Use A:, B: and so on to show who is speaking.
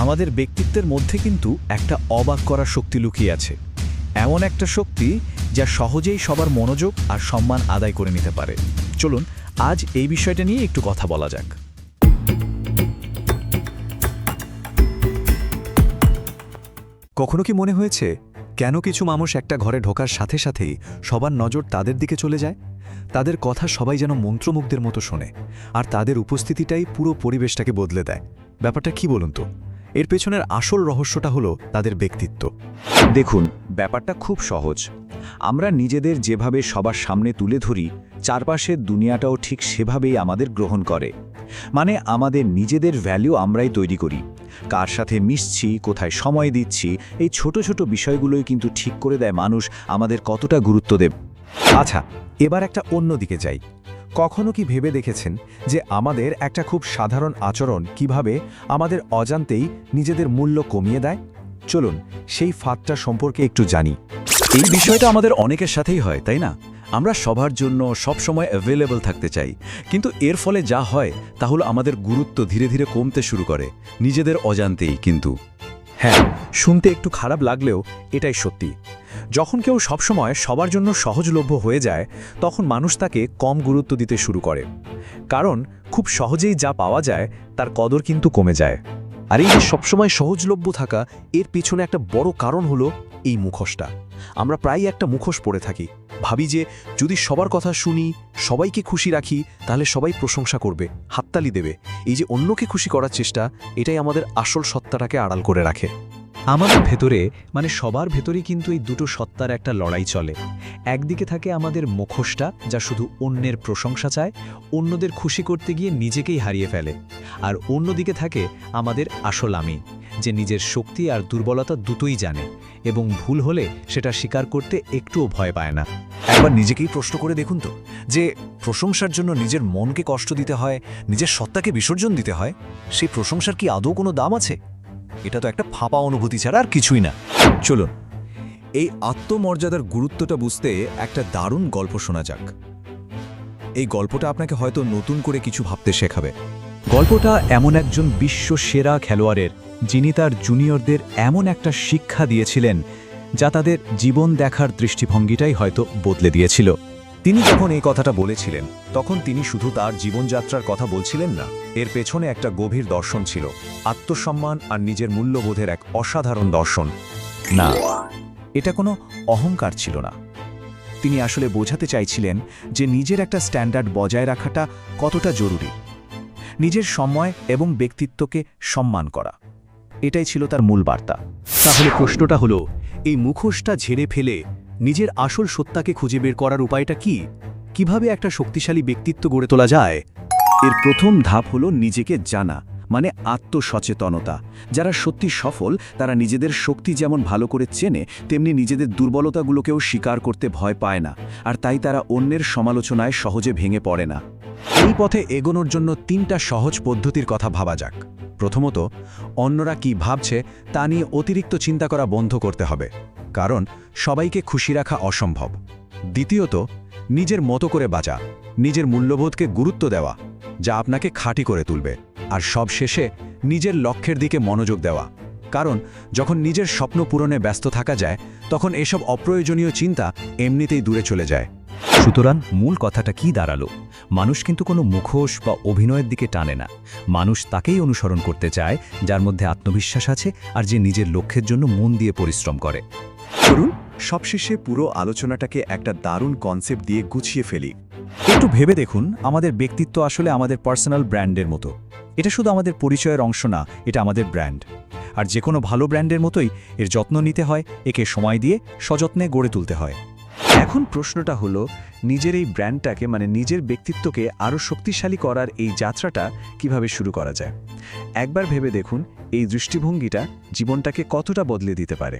A: আমাদের ব্যক্তিত্বের মধ্যে কিন্তু একটা অবাক করার শক্তি লুকিয়ে আছে। এমন একটা শক্তি যা সহজেই সবার মনোযোগ আর সম্মান আদায় করে নিতে পারে। চলুন আজ এই বিষয়টা নিয়ে একটু কথা বলা যাক।
B: কখনো কি মনে হয়েছে কেন কিছু মানুষ একটা ঘরে ঢোকার সাথে সাথেই সবার নজর তাদের দিকে চলে যায়? তাদের কথা সবাই যেন মন্ত্রমুগ্ধের মতো শোনে, আর তাদের উপস্থিতিটাই পুরো পরিবেশটাকে বদলে দেয়। ব্যাপারটা কি বলুন তো? এর পেছনের আসল রহস্যটা হলো তাদের ব্যক্তিত্ব।
C: দেখুন, ব্যাপারটা খুব সহজ। আমরা নিজেদের যেভাবে সবার সামনে তুলে ধরি, চারপাশের দুনিয়াটাও ঠিক সেভাবেই আমাদের গ্রহণ করে। মানে আমাদের নিজেদের ভ্যালু আমরাই তৈরি করি। কার সাথে মিশছি, কোথায় সময় দিচ্ছি, এই ছোট ছোট বিষয়গুলোই কিন্তু ঠিক করে দেয় মানুষ আমাদের কতটা গুরুত্ব দেবে।
B: আচ্ছা, এবার একটা অন্য দিকে যাই। কখনো কি ভেবে দেখেছেন যে আমাদের একটা খুব সাধারণ আচরণ কিভাবে আমাদের অজান্তেই নিজেদের মূল্য কমিয়ে দেয়? চলুন সেই ফাঁদটা সম্পর্কে একটু জানি।
D: এই বিষয়টা আমাদের অনেকের সাথেই হয়, তাই না? আমরা সবার জন্য সবসময় অ্যাভেলেবল থাকতে চাই, কিন্তু এর ফলে যা হয় তা হলো আমাদের গুরুত্ব ধীরে ধীরে কমতে শুরু করে, নিজেদের অজান্তেই। কিন্তু
B: হ্যাঁ, শুনতে একটু খারাপ লাগলেও এটাই সত্যি। যখন কেউ সবসময় সবার জন্য সহজলভ্য হয়ে যায়, তখন মানুষ তাকে কম গুরুত্ব দিতে শুরু করে। কারণ খুব সহজেই যা পাওয়া যায় তার কদর কিন্তু কমে যায়। আর এই যে সবসময় সহজলভ্য থাকা, এর পিছনে একটা বড় কারণ হলো এই মুখোশটা। আমরা প্রায়ই একটা মুখোশ পরে থাকি, ভাবি যে যদি সবার কথা শুনি, সবাইকে খুশি রাখি, তাহলে সবাই প্রশংসা করবে, হাততালি দেবে। এই যে অন্যকে খুশি করার চেষ্টা, এটাই আমাদের আসল সত্তাটাকে আড়াল করে রাখে। আমাদের ভেতরে, মানে সবার ভেতরেই কিন্তু এই দুটো সত্তার একটা লড়াই চলে। একদিকে থাকে আমাদের মুখোশটা, যা শুধু অন্যের প্রশংসা চায়, অন্যদের খুশি করতে গিয়ে নিজেকেই হারিয়ে ফেলে। আর অন্যদিকে থাকে আমাদের আসল আমি, যে নিজের শক্তি আর দুর্বলতা দুটোই জানে, এবং ভুল হলে সেটা স্বীকার করতে একটুও ভয় পায় না। একবার নিজেকেই প্রশ্ন করে দেখুন তো, যে প্রশংসার জন্য নিজের মনকে কষ্ট দিতে হয়, নিজের সত্তাকে বিসর্জন দিতে হয়, সেই প্রশংসার কি আদৌ কোনো দাম আছে? এটা তো একটা ফাঁপা অনুভূতি ছাড়া আর কিছুই না। চলুন এই আত্মমর্যাদার গুরুত্বটা বুঝতে একটা দারুণ গল্প শোনা যাক। এই গল্পটা আপনাকে হয়তো নতুন করে কিছু ভাবতে শেখাবে। গল্পটা এমন একজন বিশ্ব সেরা খেলোয়াড়ের, যিনি তার জুনিয়রদের এমন একটা শিক্ষা দিয়েছিলেন যা তাদের জীবন দেখার দৃষ্টিভঙ্গিটাই হয়তো বদলে দিয়েছিল। তিনি যখন এই কথাটা বলেছিলেন, তখন তিনি শুধু তার জীবনযাত্রার কথা বলছিলেন না, এর পেছনে একটা গভীর দর্শন ছিল, আত্মসম্মান আর নিজের মূল্যবোধের এক অসাধারণ দর্শন। না, এটা কোনো অহংকার ছিল না। তিনি আসলে বোঝাতে চাইছিলেন যে নিজের একটা স্ট্যান্ডার্ড বজায় রাখাটা কতটা জরুরি, নিজের সময় এবং ব্যক্তিত্বকে সম্মান করা। এটাই ছিল তার মূল বার্তা। তাহলে প্রশ্নটা হলো, এই মুখোশটা ঝেড়ে ফেলে নিজের আসল সত্তাকে খুঁজে বের করার উপায়টা কি? কিভাবে একটা শক্তিশালী ব্যক্তিত্ব গড়ে তোলা যায়?
C: এর প্রথম ধাপ হলো নিজেকে জানা, মানে আত্মসচেতনতা। যারা সত্যি সফল, তারা নিজেদের শক্তি যেমন ভালো করে চেনে, তেমনি নিজেদের দুর্বলতাগুলোকেও স্বীকার করতে ভয় পায় না, আর তাই তারা অন্যের সমালোচনায় সহজে ভেঙে পড়ে না।
B: এই পথে এগোনোর জন্য 3টা সহজ পদ্ধতির কথা ভাবা যাক। প্রথমত, অন্যরা কি ভাবছে তা নিয়ে অতিরিক্ত চিন্তা করা বন্ধ করতে হবে, কারণ সবাইকে খুশি রাখা অসম্ভব। দ্বিতীয়ত, নিজের মতো করে বাঁচা, নিজের মূল্যবোধকে গুরুত্ব দেওয়া, যা আপনাকে খাঁটি করে তুলবে। আর সব শেষে নিজের লক্ষ্যের দিকে মনোযোগ দেওয়া, কারণ যখন নিজের স্বপ্ন পূরণে ব্যস্ত থাকা যায়, তখন এসব অপ্রয়োজনীয় চিন্তা এমনিতেই দূরে চলে যায়। সুতরাং মূল কথাটা কি দাঁড়ালো? মানুষ কিন্তু কোনো মুখোশ বা অভিনয়ের দিকে টানে না। মানুষ তাকেই অনুসরণ করতে চায় যার মধ্যে আত্মবিশ্বাস আছে আর যে নিজের লক্ষ্যের জন্য মন দিয়ে পরিশ্রম করে।
C: চলুন সবশেষে পুরো আলোচনাটাকে একটা দারুণ কনসেপ্ট দিয়ে গুছিয়ে ফেলি।
B: একটু ভেবে দেখুন, আমাদের ব্যক্তিত্ব আসলে আমাদের পার্সোনাল ব্র্যান্ডের মতো। এটা শুধু আমাদের পরিচয়ের অংশ না, এটা আমাদের ব্র্যান্ড। আর যে কোনো ভালো ব্র্যান্ডের মতোই এর যত্ন নিতে হয়, একে সময় দিয়ে সযত্নে গড়ে তুলতে হয়।
C: এখন প্রশ্নটা হলো, নিজের এই ব্র্যান্ডটাকে, মানে নিজের ব্যক্তিত্বকে আরও শক্তিশালী করার এই যাত্রাটা কিভাবে শুরু করা যায়? একবার ভেবে দেখুন, এই দৃষ্টিভঙ্গিটা জীবনটাকে কতটা বদলে দিতে পারে।